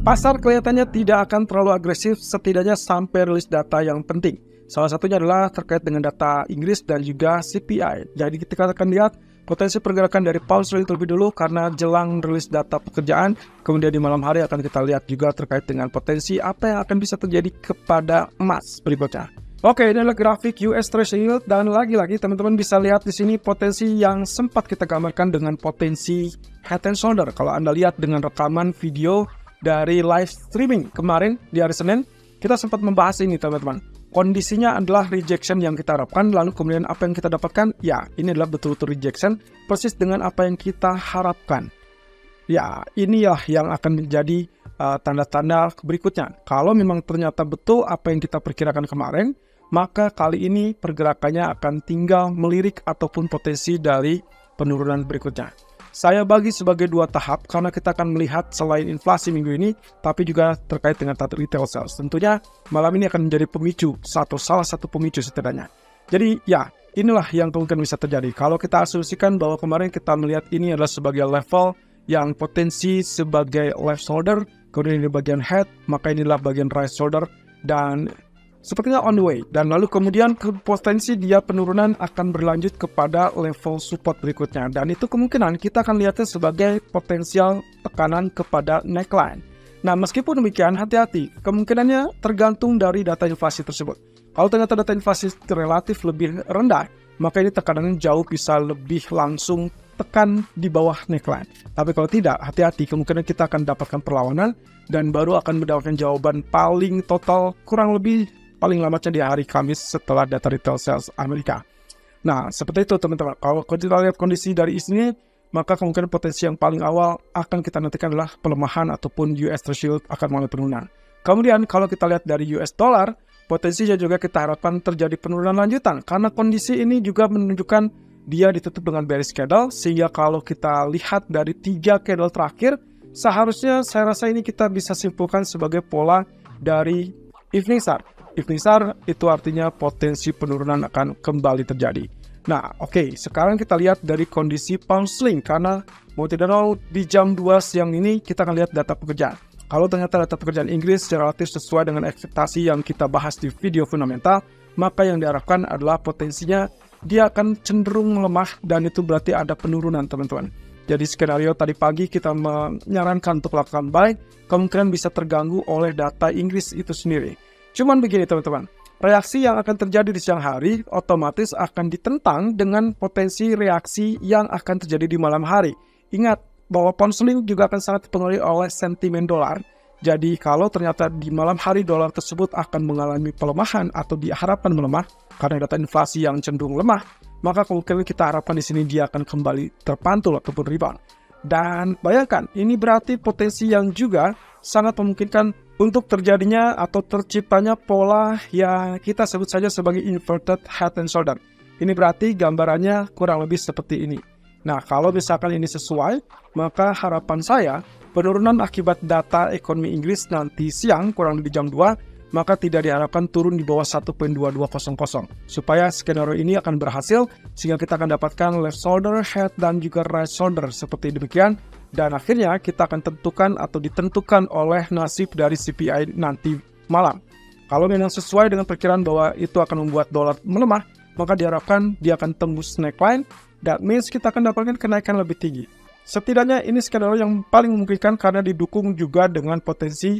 Pasar kelihatannya tidak akan terlalu agresif setidaknya sampai rilis data yang penting. Salah satunya adalah terkait dengan data Inggris dan juga CPI. Jadi kita akan lihat potensi pergerakan dari pound sterling terlebih dulu karena jelang rilis data pekerjaan. Kemudian di malam hari akan kita lihat juga terkait dengan potensi apa yang akan bisa terjadi kepada emas berikutnya. Oke, ini adalah grafik US Treasury Yield dan lagi-lagi teman-teman bisa lihat di sini potensi yang sempat kita gambarkan dengan potensi head and shoulder. Kalau Anda lihat dengan rekaman video dari live streaming kemarin di hari Senin, kita sempat membahas ini teman-teman. Kondisinya adalah rejection yang kita harapkan, lalu kemudian apa yang kita dapatkan? Ya, ini adalah betul-betul rejection, persis dengan apa yang kita harapkan. Ya, inilah yang akan menjadi tanda-tanda berikutnya. Kalau memang ternyata betul apa yang kita perkirakan kemarin, maka kali ini pergerakannya akan tinggal melirik ataupun potensi dari penurunan berikutnya. Saya bagi sebagai dua tahap karena kita akan melihat selain inflasi minggu ini, tapi juga terkait dengan retail sales. Tentunya malam ini akan menjadi pemicu, salah satu pemicu setidaknya. Jadi ya, inilah yang kemungkinan bisa terjadi. Kalau kita asumsikan bahwa kemarin kita melihat ini adalah sebagai level yang potensi sebagai left shoulder, kemudian ini bagian head, maka inilah bagian right shoulder, dan sepertinya on the way. Dan lalu kemudian potensi dia penurunan akan berlanjut kepada level support berikutnya. Dan itu kemungkinan kita akan lihatnya sebagai potensial tekanan kepada neckline. Nah, meskipun demikian, hati-hati. Kemungkinannya tergantung dari data inflasi tersebut. Kalau ternyata data inflasi relatif lebih rendah, maka ini tekanannya jauh bisa lebih langsung tekan di bawah neckline. Tapi kalau tidak, hati-hati. Kemungkinan kita akan dapatkan perlawanan dan baru akan mendapatkan jawaban paling total kurang lebih paling lambatnya di hari Kamis setelah data retail sales Amerika. Nah, seperti itu teman-teman. Kalau kita lihat kondisi dari sini, maka kemungkinan potensi yang paling awal akan kita nantikan adalah pelemahan ataupun US Treasury Yield akan mengalami penurunan. Kemudian kalau kita lihat dari US dollar, potensinya juga kita harapkan terjadi penurunan lanjutan karena kondisi ini juga menunjukkan dia ditutup dengan bearish candle, sehingga kalau kita lihat dari 3 candle terakhir, seharusnya saya rasa ini kita bisa simpulkan sebagai pola dari evening star. Evening star itu artinya potensi penurunan akan kembali terjadi. Nah, oke, sekarang kita lihat dari kondisi pound sterling karena mau tidak mau di jam 2 siang ini kita akan lihat data pekerjaan. Kalau ternyata data pekerjaan Inggris relatif sesuai dengan ekspektasi yang kita bahas di video fundamental, maka yang diharapkan adalah potensinya dia akan cenderung melemah dan itu berarti ada penurunan teman-teman. Jadi skenario tadi pagi kita menyarankan untuk melakukan buy, kemungkinan bisa terganggu oleh data Inggris itu sendiri. Cuman begini teman-teman, reaksi yang akan terjadi di siang hari otomatis akan ditentang dengan potensi reaksi yang akan terjadi di malam hari. Ingat bahwa pound sterling juga akan sangat dipengaruhi oleh sentimen dolar. Jadi kalau ternyata di malam hari dolar tersebut akan mengalami pelemahan atau diharapkan melemah karena data inflasi yang cenderung lemah, maka kemungkinan kita harapkan di sini dia akan kembali terpantul ataupun rebound. Dan bayangkan, ini berarti potensi yang juga sangat memungkinkan untuk terjadinya atau terciptanya pola yang kita sebut saja sebagai inverted head and shoulder. Ini berarti gambarannya kurang lebih seperti ini. Nah, kalau misalkan ini sesuai, maka harapan saya penurunan akibat data ekonomi Inggris nanti siang kurang lebih jam 2, maka tidak diharapkan turun di bawah 1.2200. Supaya skenario ini akan berhasil, sehingga kita akan dapatkan left shoulder, head, dan juga right shoulder seperti demikian. Dan akhirnya kita akan tentukan atau ditentukan oleh nasib dari CPI nanti malam. Kalau memang sesuai dengan perkiraan bahwa itu akan membuat dolar melemah, maka diharapkan dia akan tembus neckline. That means kita akan dapatkan kenaikan lebih tinggi. Setidaknya ini skenario yang paling memungkinkan karena didukung juga dengan potensi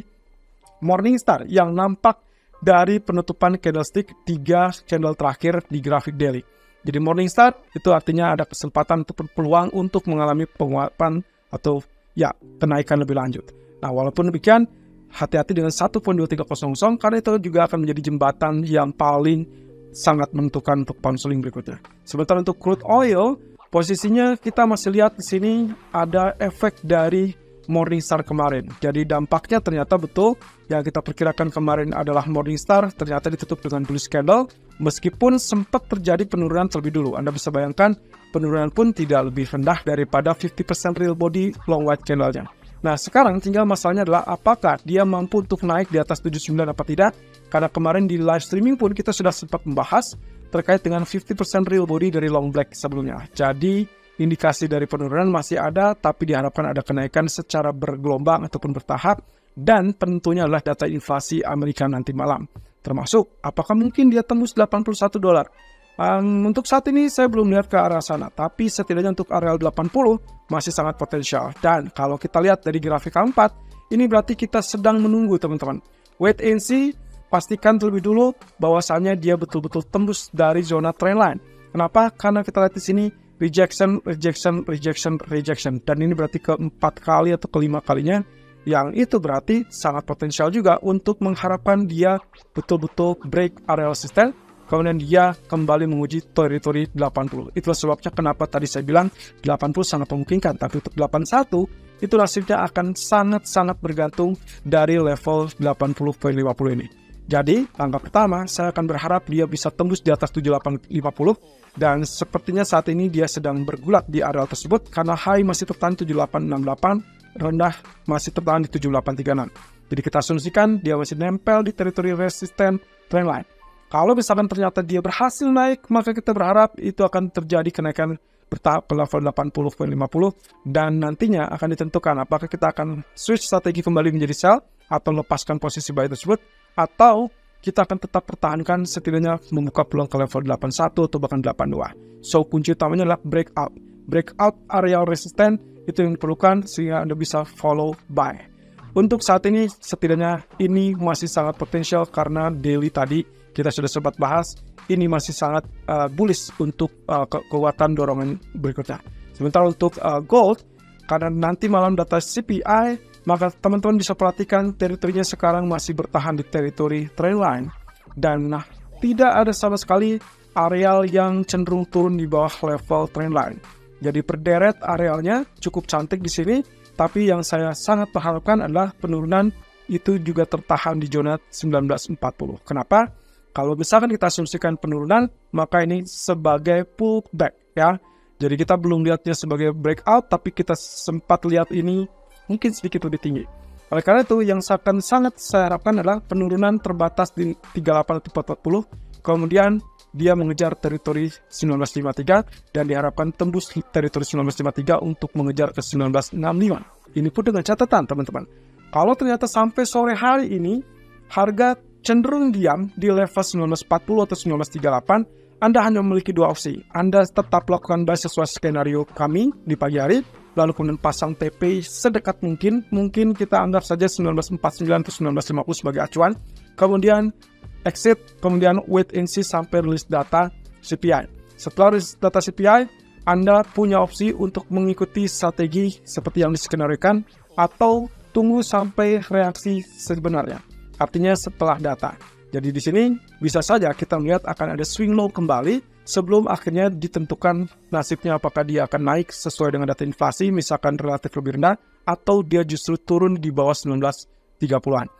Morningstar yang nampak dari penutupan candlestick 3 candle terakhir di grafik daily. Jadi Morningstar itu artinya ada kesempatan atau peluang untuk mengalami penguatan atau ya kenaikan lebih lanjut. Nah, walaupun demikian, hati-hati dengan 1.2300 karena itu juga akan menjadi jembatan yang paling sangat menentukan untuk pound sterling berikutnya. Sementara untuk crude oil, posisinya kita masih lihat di sini ada efek dari Morningstar kemarin. Jadi dampaknya ternyata betul yang kita perkirakan kemarin adalah Morningstar ternyata ditutup dengan bullish candle meskipun sempat terjadi penurunan terlebih dulu. Anda bisa bayangkan penurunan pun tidak lebih rendah daripada 50% real body long white candle-nya. Nah, sekarang tinggal masalahnya adalah apakah dia mampu untuk naik di atas 79 apa tidak? Karena kemarin di live streaming pun kita sudah sempat membahas terkait dengan 50% real body dari long black sebelumnya. Jadi indikasi dari penurunan masih ada, tapi diharapkan ada kenaikan secara bergelombang ataupun bertahap dan penentunya adalah data inflasi Amerika nanti malam. Termasuk apakah mungkin dia tembus 81 dolar. Untuk saat ini saya belum lihat ke arah sana, tapi setidaknya untuk area 80 masih sangat potensial. Dan kalau kita lihat dari grafik K4, ini berarti kita sedang menunggu teman-teman. Wait and see, pastikan terlebih dulu bahwasannya dia betul-betul tembus dari zona trendline. Kenapa? Karena kita lihat di sini rejection, rejection, rejection, rejection. Dan ini berarti keempat kali atau kelima kalinya. Yang itu berarti sangat potensial juga untuk mengharapkan dia betul-betul break area resisten. Kemudian dia kembali menguji teritori 80. Itulah sebabnya kenapa tadi saya bilang 80 sangat memungkinkan. Tapi untuk 81 itu nasibnya akan sangat-sangat bergantung dari level 80.50 ini. Jadi langkah pertama saya akan berharap dia bisa tembus di atas 7850. Dan sepertinya saat ini dia sedang bergulat di area tersebut karena high masih tertahan 7868. Rendah masih tertahan di 7836. Jadi kita asumsikan dia masih nempel di teritori resisten trendline. Kalau misalkan ternyata dia berhasil naik, maka kita berharap itu akan terjadi kenaikan bertahap ke level 80.50 dan nantinya akan ditentukan apakah kita akan switch strategi kembali menjadi sell atau lepaskan posisi buy tersebut, atau kita akan tetap pertahankan setidaknya membuka peluang ke level 81 atau bahkan 82. So kunci utamanya adalah breakout. Breakout area resisten itu yang diperlukan sehingga Anda bisa follow buy. Untuk saat ini setidaknya ini masih sangat potensial karena daily tadi kita sudah sempat bahas, ini masih sangat bullish untuk kekuatan dorongan berikutnya. Sementara untuk gold, karena nanti malam data CPI, maka teman-teman bisa perhatikan teritorinya sekarang masih bertahan di teritori trendline dan tidak ada sama sekali areal yang cenderung turun di bawah level trendline. Jadi berderet arealnya cukup cantik di sini, tapi yang saya sangat mengharapkan adalah penurunan itu juga tertahan di zona 1940. Kenapa? Kalau misalkan kita asumsikan penurunan, maka ini sebagai pullback ya. Jadi kita belum lihatnya sebagai breakout, tapi kita sempat lihat ini mungkin sedikit lebih tinggi. Oleh karena itu, yang akan sangat saya harapkan adalah penurunan terbatas di 3840, kemudian dia mengejar teritori 1953 dan diharapkan tembus teritori 1953 untuk mengejar ke 1965. Ini pun dengan catatan teman-teman. Kalau ternyata sampai sore hari ini harga cenderung diam di level 1940 atau 1938, Anda hanya memiliki dua opsi. Anda tetap lakukan buy sesuai skenario kami di pagi hari, lalu kemudian pasang TP sedekat mungkin kita anggap saja 1949 atau 1950 sebagai acuan. Kemudian exit, kemudian wait and see sampai rilis data CPI. Setelah rilis data CPI, Anda punya opsi untuk mengikuti strategi seperti yang diskenariokan atau tunggu sampai reaksi sebenarnya. Artinya setelah data. Jadi di sini bisa saja kita melihat akan ada swing low kembali sebelum akhirnya ditentukan nasibnya apakah dia akan naik sesuai dengan data inflasi misalkan relatif lebih rendah atau dia justru turun di bawah 1930-an.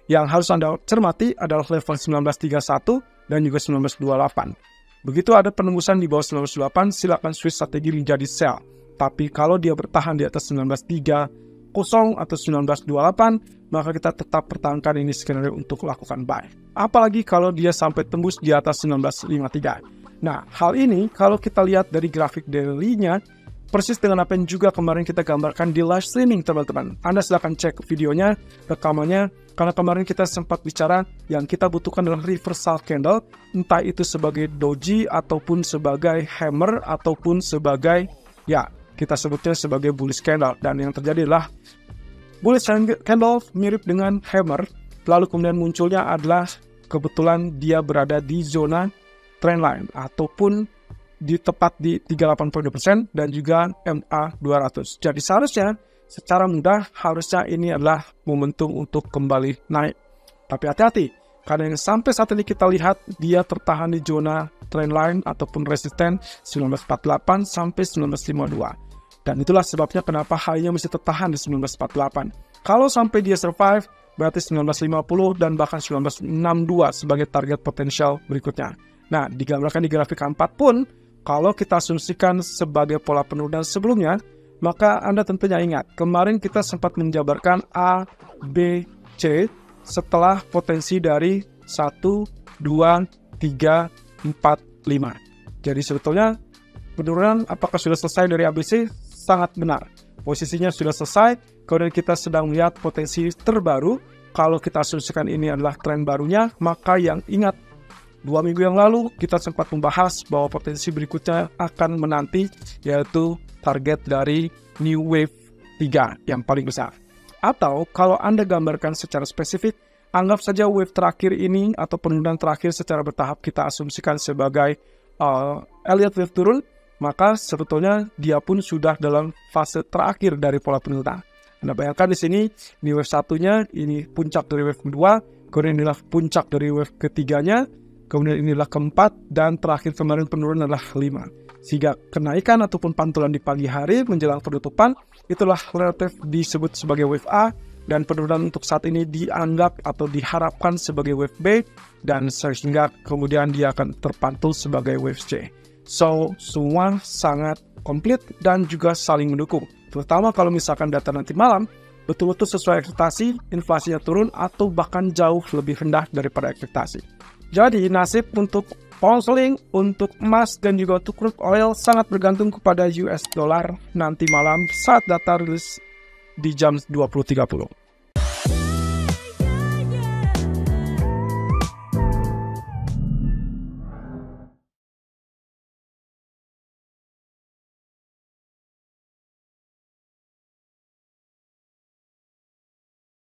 Yang harus Anda cermati adalah level 1931 dan juga 1928. Begitu ada penembusan di bawah 1928, silakan switch strategi menjadi sell. Tapi kalau dia bertahan di atas 1930 atau 1928, maka kita tetap pertahankan ini skenario untuk lakukan buy. Apalagi kalau dia sampai tembus di atas 1953. Nah, hal ini kalau kita lihat dari grafik daily-nya, persis dengan apa yang juga kemarin kita gambarkan di live streaming, teman-teman. Anda silahkan cek videonya, rekamannya, karena kemarin kita sempat bicara yang kita butuhkan adalah reversal candle, entah itu sebagai doji, ataupun sebagai hammer, ataupun sebagai, ya, kita sebutnya sebagai bullish candle. Dan yang terjadi adalah bullish candle mirip dengan hammer, lalu kemudian munculnya adalah kebetulan dia berada di zona trendline, ataupun di tepat di 38.2% dan juga MA200. Jadi seharusnya secara mudah harusnya ini adalah momentum untuk kembali naik. Tapi hati-hati, karena yang sampai saat ini kita lihat dia tertahan di zona trendline ataupun resisten 1948 sampai 1952. Dan itulah sebabnya kenapa high-nya masih tertahan di 1948. Kalau sampai dia survive, berarti 1950 dan bahkan 1962 sebagai target potensial berikutnya. Nah, digambarkan di grafik 4 pun, kalau kita asumsikan sebagai pola penurunan sebelumnya, maka Anda tentunya ingat, kemarin kita sempat menjabarkan A, B, C setelah potensi dari 1, 2, 3, 4, 5. Jadi sebetulnya penurunan apakah sudah selesai dari ABC? Sangat benar. posisinya sudah selesai, kemudian kita sedang melihat potensi terbaru. Kalau kita asumsikan ini adalah tren barunya, maka yang ingat 2 minggu yang lalu kita sempat membahas bahwa potensi berikutnya akan menanti, yaitu target dari New Wave 3 yang paling besar. Atau kalau Anda gambarkan secara spesifik, anggap saja wave terakhir ini atau penurunan terakhir secara bertahap kita asumsikan sebagai Elliott Wave turun, maka sebetulnya dia pun sudah dalam fase terakhir dari pola penurunan. Anda bayangkan di sini, ini wave satunya, ini puncak dari wave kedua, kemudian inilah puncak dari wave ketiganya, kemudian inilah keempat, dan terakhir kemarin penurunan adalah 5. Sehingga kenaikan ataupun pantulan di pagi hari menjelang penutupan, itulah relatif disebut sebagai wave A, dan penurunan untuk saat ini dianggap atau diharapkan sebagai wave B, dan sehingga kemudian dia akan terpantul sebagai wave C. So, semua sangat komplit dan juga saling mendukung. Terutama kalau misalkan data nanti malam betul-betul sesuai ekspektasi, inflasinya turun atau bahkan jauh lebih rendah daripada ekspektasi. Jadi nasib untuk pound sterling, untuk emas dan juga untuk crude oil sangat bergantung kepada US dollar nanti malam saat data rilis di jam 20.30.